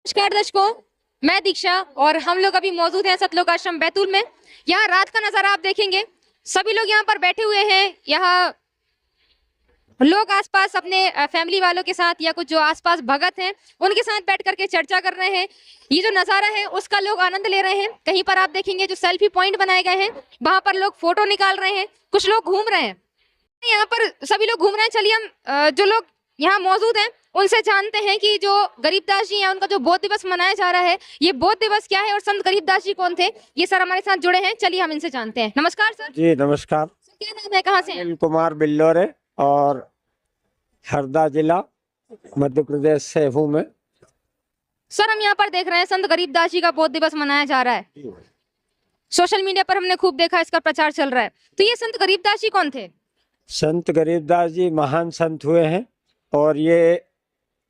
नमस्कार दर्शकों, मैं दीक्षा और हम लोग अभी मौजूद हैं सतलोक आश्रम बैतूल में। यहाँ रात का नजारा आप देखेंगे, सभी लोग यहाँ पर बैठे हुए हैं। यहाँ लोग आसपास अपने फैमिली वालों के साथ या कुछ जो आसपास भगत हैं उनके साथ बैठ करके चर्चा कर रहे हैं। ये जो नजारा है उसका लोग आनंद ले रहे हैं। कहीं पर आप देखेंगे जो सेल्फी पॉइंट बनाए गए हैं, वहां पर लोग फोटो निकाल रहे हैं, कुछ लोग घूम रहे हैं। यहाँ पर सभी लोग घूम रहे हैं। चलिए हम जो लोग यहाँ मौजूद हैं उनसे जानते हैं कि जो गरीबदास जी हैं उनका जो बौद्ध दिवस मनाया जा रहा है, ये बौद्ध दिवस क्या है और संत गरीबदास जी कौन थे। ये सर हमारे साथ जुड़े हैं, चलिए हम इनसे जानते हैं। नमस्कार सर। जी नमस्कार। सर क्या नाम है, कहाँ से हैं? अनिल कुमार बिल्लोरे और हरदा जिला मध्य प्रदेश से हूँ मैं। सर हम यहाँ पर देख रहे हैं संत गरीबदास जी का बौद्ध दिवस मनाया जा रहा है। सोशल मीडिया पर हमने खूब देखा, इसका प्रचार चल रहा है। तो ये संत गरीबदास जी कौन थे? संत गरीबदास जी महान संत हुए हैं और ये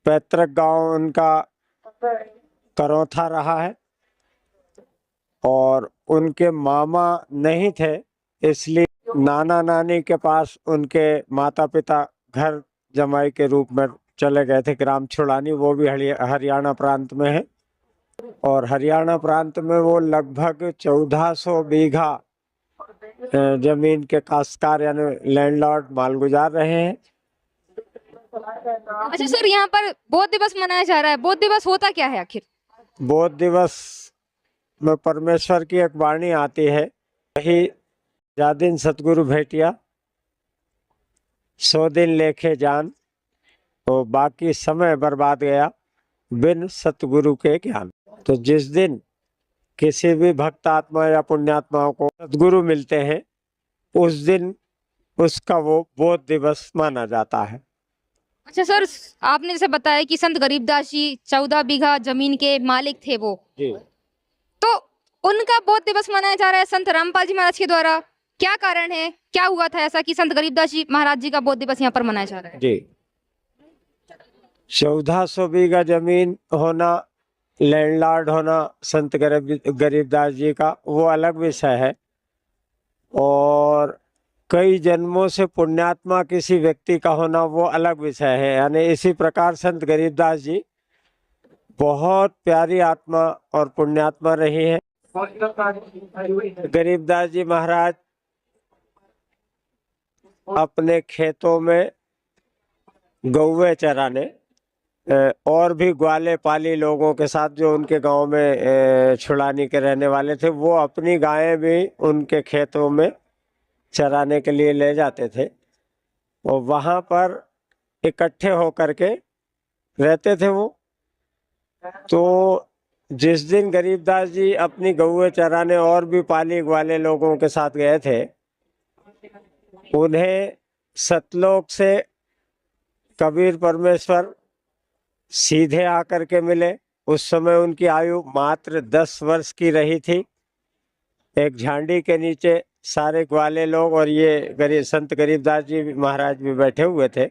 पैतृक गांव उनका करौथा रहा है और उनके मामा नहीं थे, इसलिए नाना नानी के पास उनके माता पिता घर जमाई के रूप में चले गए थे। ग्राम छुड़ानी, वो भी हरियाणा प्रांत में है और हरियाणा प्रांत में वो लगभग 1400 बीघा जमीन के काश्तकार यानी लैंडलॉर्ड मालगुजार रहे हैं। अच्छा सर, यहाँ पर बौद्ध दिवस मनाया जा रहा है, बौद्ध दिवस होता क्या है आखिर? बौद्ध दिवस में परमेश्वर की एक वाणी आती है, वही जा दिन सतगुरु भेटिया 100 दिन लेखे जान, तो बाकी समय बर्बाद गया बिन सतगुरु के ज्ञान। तो जिस दिन किसी भी भक्त आत्मा या पुण्यात्माओं को सतगुरु मिलते हैं उस दिन उसका वो बौद्ध दिवस माना जाता है। अच्छा सर, आपने जैसे बताया कि संत गरीबदास जी 14 बीघा जमीन के मालिक थे वो, जी। तो उनका बौद्ध दिवस मनाया जा रहा है संत रामपाल जी महाराज के द्वारा। क्या कारण है, क्या हुआ था ऐसा कि संत गरीबदास जी महाराज जी का बौद्ध दिवस यहाँ पर मनाया जा रहा है? जी, 1400 बीघा जमीन होना, लैंडलॉर्ड होना संत गरीबदास जी का वो अलग विषय है और कई जन्मों से पुण्यात्मा किसी व्यक्ति का होना वो अलग विषय है। यानी इसी प्रकार संत गरीबदास जी बहुत प्यारी आत्मा और पुण्यात्मा रही है। गरीबदास जी महाराज अपने खेतों में गौवे चराने और भी ग्वाले पाली लोगों के साथ जो उनके गांव में छुड़ानी के रहने वाले थे, वो अपनी गायें भी उनके खेतों में चराने के लिए ले जाते थे और वहां पर इकट्ठे होकर के रहते थे वो। तो जिस दिन गरीबदास जी अपनी गौएं चराने और भी पाली ग्वाले लोगों के साथ गए थे, उन्हें सतलोक से कबीर परमेश्वर सीधे आकर के मिले। उस समय उनकी आयु मात्र 10 वर्ष की रही थी। एक झांडी के नीचे सारे ग्वाले लोग और ये संत गरीबदास जी महाराज भी बैठे हुए थे।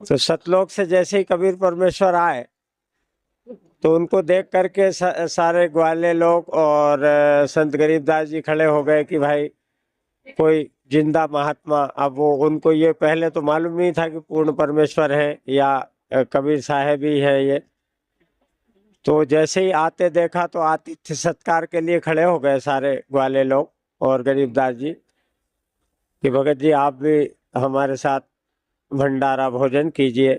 तो सतलोक से जैसे ही कबीर परमेश्वर आए तो उनको देख करके सारे ग्वाले लोग और संत गरीबदास जी खड़े हो गए कि भाई कोई जिंदा महात्मा। अब वो उनको ये पहले तो मालूम नहीं था कि पूर्ण परमेश्वर है या कबीर साहब ही है ये। तो जैसे ही आते देखा तो आतिथ्य सत्कार के लिए खड़े हो गए सारे ग्वाले लोग और गरीबदास जी कि भगत जी आप भी हमारे साथ भंडारा भोजन कीजिए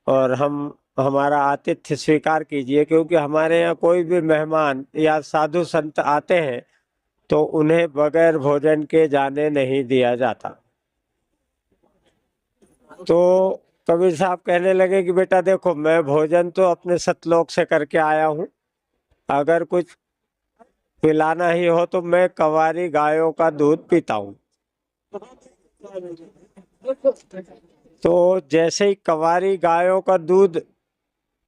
और हमारा आतिथ्य स्वीकार कीजिए, क्योंकि हमारे यहाँ कोई भी मेहमान या साधु संत आते हैं तो उन्हें बगैर भोजन के जाने नहीं दिया जाता। तो कबीर साहब कहने लगे कि बेटा देखो, मैं भोजन तो अपने सतलोक से करके आया हूँ, अगर कुछ पिलाना ही हो तो मैं कंवारी गायों का दूध पीता हूँ। तो जैसे ही कंवारी गायों का दूध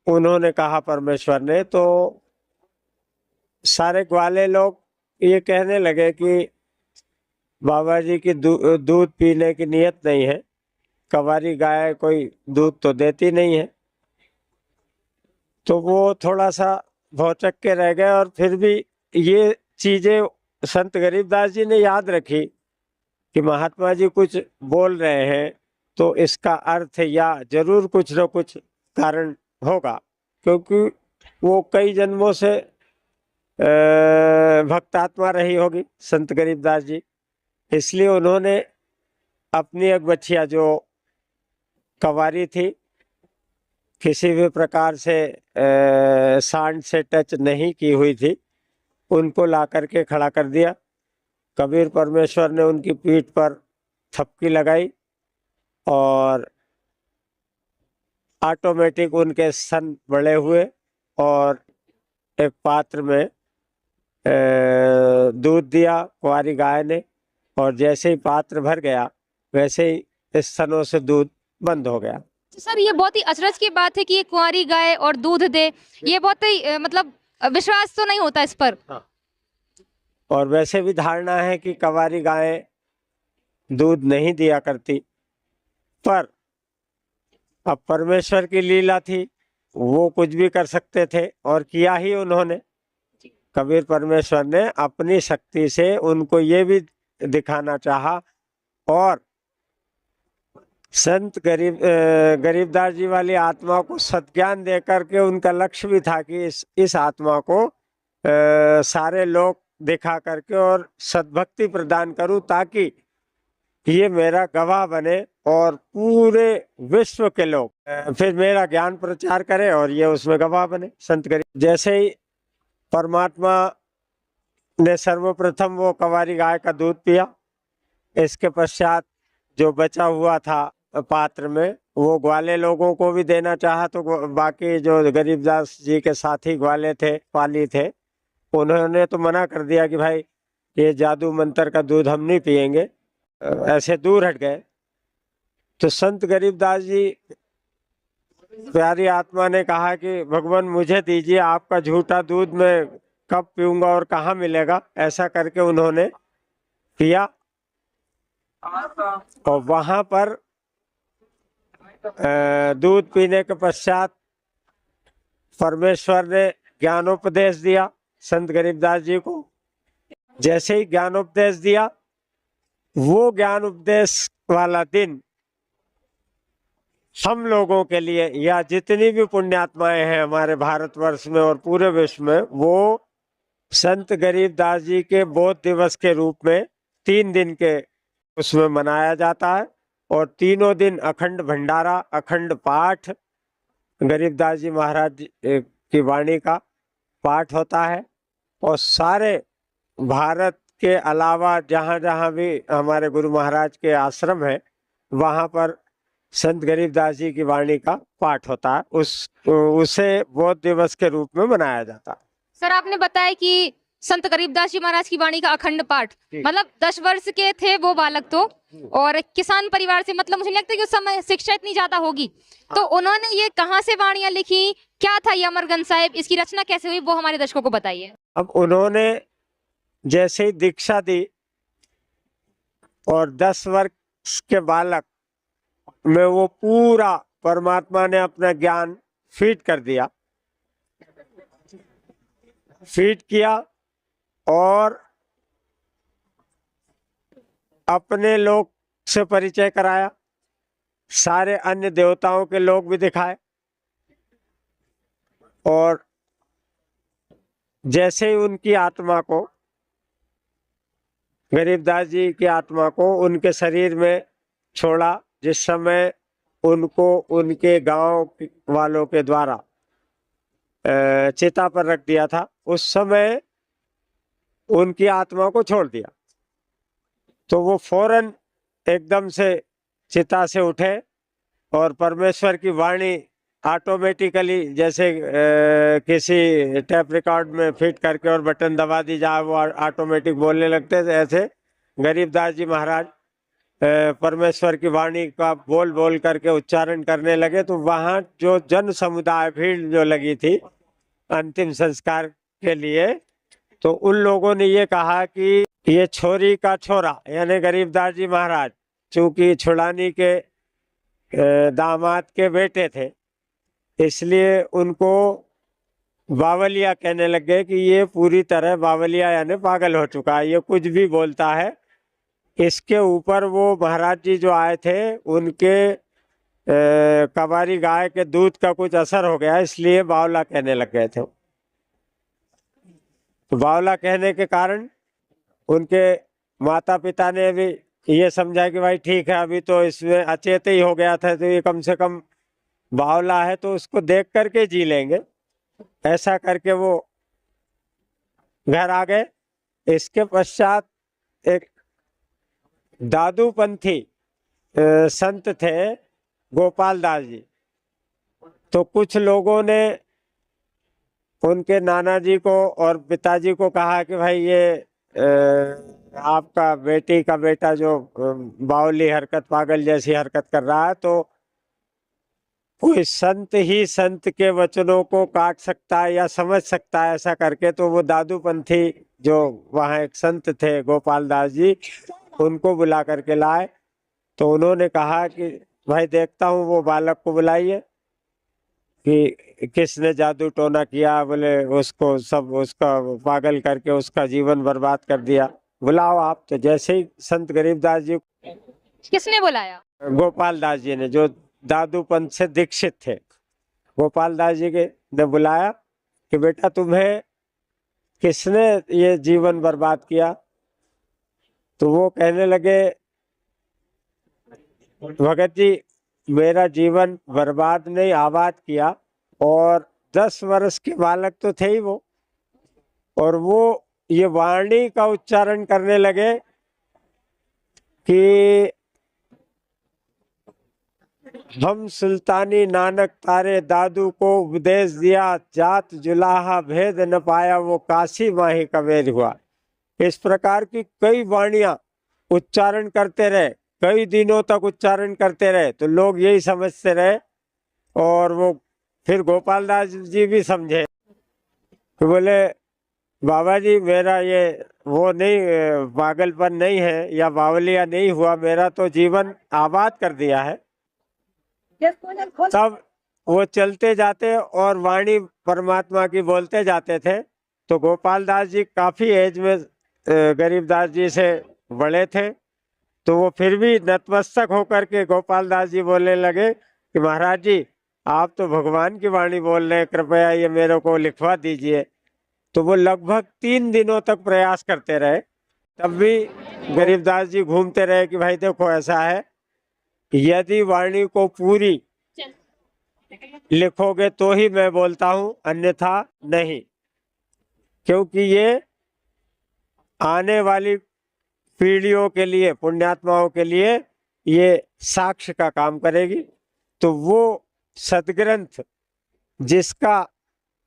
उन्होंने कहा परमेश्वर ने, तो सारे ग्वाले लोग ये कहने लगे कि बाबा जी की दूध पीने की नियत नहीं है, कंवारी गाय कोई दूध तो देती नहीं है। तो वो थोड़ा सा भौचक के रह गए और फिर भी ये चीजें संत गरीबदास जी ने याद रखी कि महात्मा जी कुछ बोल रहे हैं तो इसका अर्थ या जरूर कुछ न कुछ कारण होगा। क्योंकि वो कई जन्मों से भक्तात्मा रही होगी संत गरीबदास जी, इसलिए उन्होंने अपनी एक बच्चिया जो कवारी थी, किसी भी प्रकार से सांड से टच नहीं की हुई थी, उनको ला करके खड़ा कर दिया। कबीर परमेश्वर ने उनकी पीठ पर थपकी लगाई और ऑटोमेटिक उनके स्तन बड़े हुए और एक पात्र में दूध दिया कुंवारी गाय ने, और जैसे ही पात्र भर गया वैसे ही स्तनों से दूध बंद हो गया। सर ये बहुत ही अचरज की बात है कि ये कुंवारी गाय और दूध दे, ये बहुत ही मतलब विश्वास तो नहीं होता इस पर। हाँ। और वैसे भी धारणा है कि कुंवारी गायें दूध नहीं दिया करती, पर अब परमेश्वर की लीला थी, वो कुछ भी कर सकते थे और किया ही उन्होंने। कबीर परमेश्वर ने अपनी शक्ति से उनको ये भी दिखाना चाहा, और संत गरीबदास जी वाली आत्मा को सद्ज्ञान दे करके उनका लक्ष्य भी था कि इस आत्मा को सारे लोग दिखा करके और सद्भक्ति प्रदान करूं, ताकि ये मेरा गवाह बने और पूरे विश्व के लोग फिर मेरा ज्ञान प्रचार करें और ये उसमें गवाह बने। संत गरीब जैसे ही परमात्मा ने सर्वप्रथम वो कुंवारी गाय का दूध पिया, इसके पश्चात जो बचा हुआ था पात्र में वो ग्वाले लोगों को भी देना चाहा, तो बाकी जो गरीबदास जी के साथी ग्वाले थे, पाली थे, उन्होंने तो मना कर दिया कि भाई ये जादू मंत्र का दूध हम नहीं पिएंगे, ऐसे दूर हट गए। तो संत गरीबदास जी प्यारी आत्मा ने कहा कि भगवान मुझे दीजिए, आपका झूठा दूध मैं कब पीऊंगा और कहाँ मिलेगा। ऐसा करके उन्होंने पिया और वहां पर दूध पीने के पश्चात परमेश्वर ने ज्ञानोपदेश दिया संत गरीबदास जी को। जैसे ही ज्ञानोपदेश दिया, वो ज्ञान उपदेश वाला दिन हम लोगों के लिए या जितनी भी पुण्यात्माएं हैं हमारे भारतवर्ष में और पूरे विश्व में, वो संत गरीबदास जी के बोध दिवस के रूप में 3 दिन के उसमें मनाया जाता है। और तीनों दिन अखंड भंडारा, अखंड पाठ, गरीबदास जी महाराज की वाणी का पाठ होता है। और सारे भारत के अलावा जहाँ जहाँ भी हमारे गुरु महाराज के आश्रम है, वहाँ पर संत गरीबदास जी की वाणी का पाठ होता है। उसे बोध दिवस के रूप में मनाया जाता है। सर आपने बताया कि संत गरीबदास जी महाराज की वाणी का अखंड पाठ, मतलब 10 वर्ष के थे वो बालक तो, और किसान परिवार से, मतलब मुझे लगता है कि उस समय शिक्षा इतनी ज्यादा होगी, तो उन्होंने ये कहाँ से वाणियां लिखी, क्या था ये अमरगंज साहिब, इसकी रचना कैसे हुई, वो हमारे दर्शकों को बताइए। अब उन्होंने जैसे ही दीक्षा दी और 10 वर्ष के बालक में वो पूरा परमात्मा ने अपना ज्ञान फीड कर दिया, फीड किया और अपने लोग से परिचय कराया, सारे अन्य देवताओं के लोग भी दिखाए। और जैसे ही उनकी आत्मा को, गरीबदास जी की आत्मा को उनके शरीर में छोड़ा, जिस समय उनको उनके गांव वालों के द्वारा चिता पर रख दिया था, उस समय उनकी आत्मा को छोड़ दिया, तो वो फौरन एकदम से चिता से उठे और परमेश्वर की वाणी ऑटोमेटिकली, जैसे किसी टेप रिकॉर्ड में फिट करके और बटन दबा दी जाए वो ऑटोमेटिक बोलने लगते थे, ऐसे गरीबदास जी महाराज परमेश्वर की वाणी का बोल बोल करके उच्चारण करने लगे। तो वहाँ जो जन समुदाय भीड़ जो लगी थी अंतिम संस्कार के लिए, तो उन लोगों ने ये कहा कि ये छोरी का छोरा यानी गरीबदास जी महाराज, चूंकि छुड़ानी के दामाद के बेटे थे, इसलिए उनको बावलिया कहने लग गए कि ये पूरी तरह बावलिया यानी पागल हो चुका है, ये कुछ भी बोलता है। इसके ऊपर वो महाराज जी जो आए थे, उनके कबारी गाय के दूध का कुछ असर हो गया, इसलिए बावला कहने लग गए थे। तो बावला कहने के कारण उनके माता पिता ने भी ये समझा कि भाई ठीक है, अभी तो इसमें अचेत ही हो गया था, तो ये कम से कम बावला है तो उसको देख करके जी लेंगे। ऐसा करके वो घर आ गए। इसके पश्चात एक दादूपंथी संत थे गोपाल दास जी। तो कुछ लोगों ने उनके नाना जी को और पिताजी को कहा कि भाई ये आपका बेटी का बेटा जो बावली हरकत, पागल जैसी हरकत कर रहा है, तो कोई संत ही संत के वचनों को काट सकता है या समझ सकता है, ऐसा करके तो वो दादूपंथी जो वहाँ एक संत थे गोपाल दास जी, उनको बुला करके लाए। तो उन्होंने कहा कि भाई देखता हूँ, वो बालक को बुलाइए कि किसने जादू टोना किया, बोले उसको सब उसका पागल करके उसका जीवन बर्बाद कर दिया, बुलाओ आप। तो जैसे ही संत गरीबदास जी, किसने बुलाया? गोपाल दास जी ने, जो दादू पंथ से दीक्षित थे, गोपाल दास जी के ने बुलाया कि बेटा तुम्हें किसने ये जीवन बर्बाद किया? तो वो कहने लगे भगत जी, मेरा जीवन बर्बाद नहीं आबाद किया। और 10 वर्ष के बालक तो थे ही वो, और वो ये वाणी का उच्चारण करने लगे कि हम सुल्तानी नानक तारे दादू को उपदेश दिया, जात जुलाहा भेद न पाया, वो काशी माही कबीर हुआ। इस प्रकार की कई वाणियां उच्चारण करते रहे, कई दिनों तक उच्चारण करते रहे। तो लोग यही समझते रहे, और वो फिर गोपाल दास जी भी समझे तो बोले बाबा जी, मेरा ये वो नहीं, पागलपन नहीं है या बावलिया नहीं हुआ, मेरा तो जीवन आबाद कर दिया है। तब वो चलते जाते और वाणी परमात्मा की बोलते जाते थे। तो गोपाल दास जी काफी एज में गरीबदास जी से बड़े थे, तो वो फिर भी नतमस्तक होकर के गोपाल दास जी बोलने लगे कि महाराज जी, आप तो भगवान की वाणी बोल रहे हैं, कृपया ये मेरे को लिखवा दीजिए। तो वो लगभग 3 दिनों तक प्रयास करते रहे। तब भी गरीबदास जी घूमते रहे कि भाई देखो ऐसा है, यदि वाणी को पूरी लिखोगे तो ही मैं बोलता हूँ, अन्यथा नहीं, क्योंकि ये आने वाली पीढ़ियों के लिए, पुण्यात्माओं के लिए ये साक्ष्य का काम करेगी। तो वो सदग्रंथ जिसका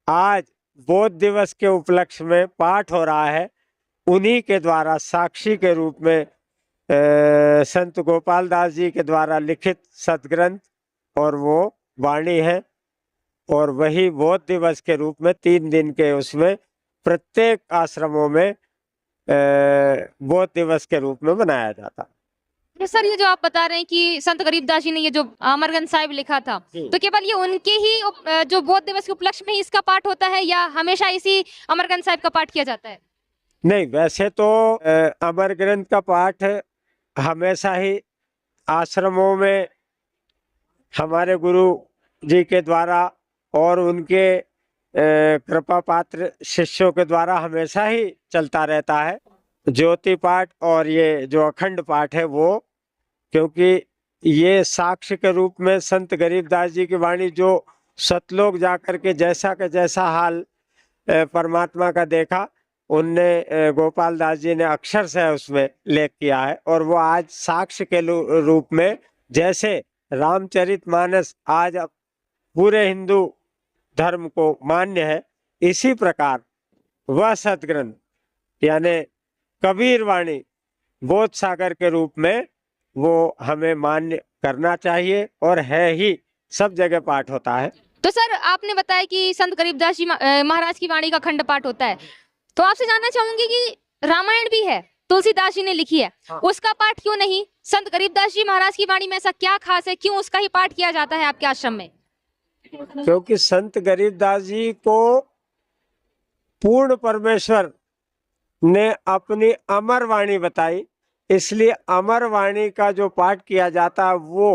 आज बोध दिवस के उपलक्ष्य में पाठ हो रहा है, उन्हीं के द्वारा साक्षी के रूप में संत गोपाल दास जी के द्वारा लिखित सदग्रंथ और वो वाणी है। और वही बोध दिवस के रूप में 3 दिन के उसमें प्रत्येक आश्रमों में बोध दिवस के रूप में मनाया जाता। ये सर, ये जो आप बता रहे हैं कि संत गरीबदास जी ने ये जो अमरगंज साहिब लिखा था, तो केवल ये उनके ही जो बोध दिवस के उपलक्ष्य में ही इसका पाठ होता है, या हमेशा इसी अमरगंज साहिब का पाठ किया जाता है? नहीं, वैसे तो अमर ग्रंथ का पाठ हमेशा ही आश्रमों में हमारे गुरु जी के द्वारा और उनके कृपा पात्र शिष्यों के द्वारा हमेशा ही चलता रहता है। ज्योति पाठ और ये जो अखंड पाठ है वो, क्योंकि ये साक्ष्य के रूप में संत गरीबदास जी की वाणी, जो सतलोक जाकर के जैसा का जैसा हाल परमात्मा का देखा, उनने गोपाल दास जी ने अक्षर से उसमें लेख किया है। और वो आज साक्ष्य के रूप में, जैसे रामचरितमानस आज पूरे हिंदू धर्म को मान्य है, इसी प्रकार वह सदग्रंथ यानी कबीर वाणी बोध सागर के रूप में वो हमें मान्य करना चाहिए, और है ही, सब जगह पाठ होता है। तो सर, आपने बताया कि संत गरीबदास जी महाराज की वाणी का खंड पाठ होता है, तो आपसे जानना चाहूंगी कि रामायण भी है, तुलसीदास जी ने लिखी है, उसका पाठ क्यों नहीं? संत गरीबदास जी महाराज की वाणी में ऐसा क्या खास है, क्यों उसका ही पाठ किया जाता है आपके आश्रम में? क्योंकि संत गरीबदास जी को पूर्ण परमेश्वर ने अपनी अमर वाणी बताई, इसलिए अमर वाणी का जो पाठ किया जाता है वो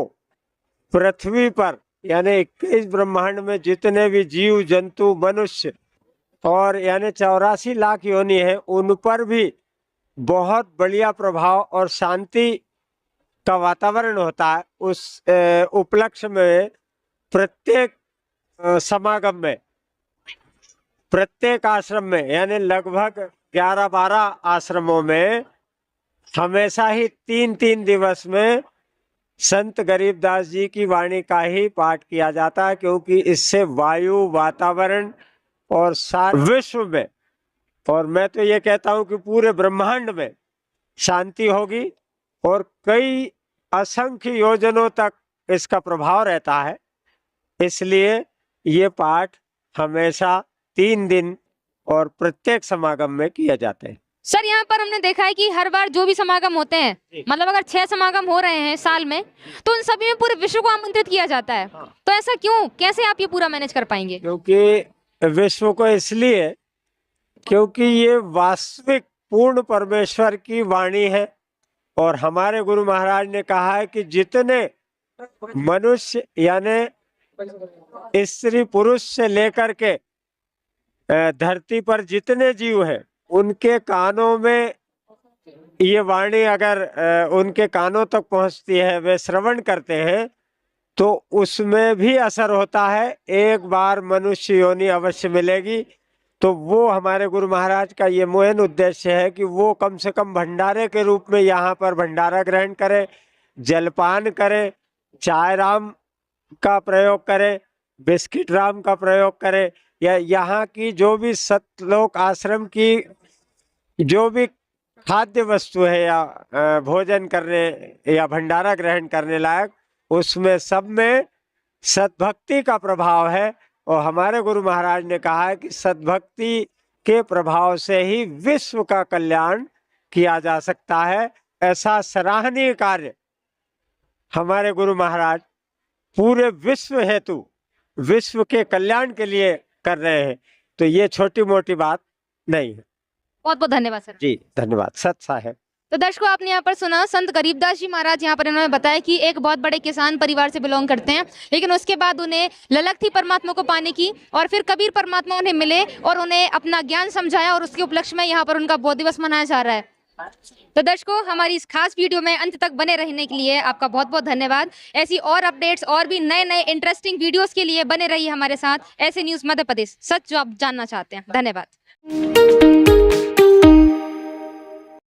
पृथ्वी पर यानी 21 ब्रह्मांड में जितने भी जीव जंतु मनुष्य और यानी 84 लाख योनि है, उन पर भी बहुत बढ़िया प्रभाव और शांति का वातावरण होता है। उस उपलक्ष्य में प्रत्येक समागम में, प्रत्येक आश्रम में यानी लगभग 11-12 आश्रमों में हमेशा ही 3-3 दिवस में संत गरीबदास जी की वाणी का ही पाठ किया जाता है, क्योंकि इससे वायु, वातावरण और सारे विश्व में, और मैं तो ये कहता हूं कि पूरे ब्रह्मांड में शांति होगी और कई असंख्य योजनों तक इसका प्रभाव रहता है। इसलिए ये पाठ हमेशा 3 दिन और प्रत्येक समागम में किए जाते हैं। सर यहाँ पर हमने देखा है कि हर बार जो भी समागम होते हैं, मतलब अगर 6 समागम हो रहे हैं साल में, तो उन सभी में पूरे विश्व को आमंत्रित किया जाता है। तो ऐसा क्यों, कैसे आप ये पूरा मैनेज कर पाएंगे? क्योंकि विश्व को इसलिए, क्योंकि ये वास्तविक पूर्ण परमेश्वर की वाणी है और हमारे गुरु महाराज ने कहा है कि जितने मनुष्य यानी स्त्री पुरुष से लेकर के धरती पर जितने जीव हैं, उनके कानों में ये वाणी अगर उनके कानों तक पहुंचती है, वे श्रवण करते हैं, तो उसमें भी असर होता है। एक बार मनुष्य योनि अवश्य मिलेगी। तो वो हमारे गुरु महाराज का ये मुहिम उद्देश्य है कि वो कम से कम भंडारे के रूप में यहाँ पर भंडारा ग्रहण करें, जलपान करें, चाय राम का प्रयोग करें, बिस्किट राम का प्रयोग करें, या यहाँ की जो भी सतलोक आश्रम की जो भी खाद्य वस्तु है या भोजन करने या भंडारा ग्रहण करने लायक, उसमें सब में सद्भक्ति का प्रभाव है। और हमारे गुरु महाराज ने कहा है कि सद्भक्ति के प्रभाव से ही विश्व का कल्याण किया जा सकता है। ऐसा सराहनीय कार्य हमारे गुरु महाराज पूरे विश्व हेतु, विश्व के कल्याण के लिए कर रहे हैं। तो ये छोटी मोटी बात नहीं है। बहुत बहुत धन्यवाद सर। जी धन्यवाद। सत साहेब। तो दर्शकों, आपने यहाँ पर सुना संत गरीबदास जी महाराज, यहाँ पर इन्होंने बताया कि एक बहुत बड़े किसान परिवार से बिलोंग करते हैं, लेकिन उसके बाद उन्हें ललक थी परमात्मा को पाने की, और फिर कबीर परमात्मा उन्हें मिले और उन्हें अपना ज्ञान समझाया, और उसके उपलक्ष्य में यहाँ पर उनका बौद्ध दिवस मनाया जा रहा है। तो दर्शकों, हमारी इस खास वीडियो में अंत तक बने रहने के लिए आपका बहुत बहुत धन्यवाद। ऐसी और अपडेट्स और भी नए नए इंटरेस्टिंग वीडियोस के लिए बने रहिए हमारे साथ। ऐसे न्यूज़ मध्य प्रदेश, सच जो आप जानना चाहते हैं। धन्यवाद।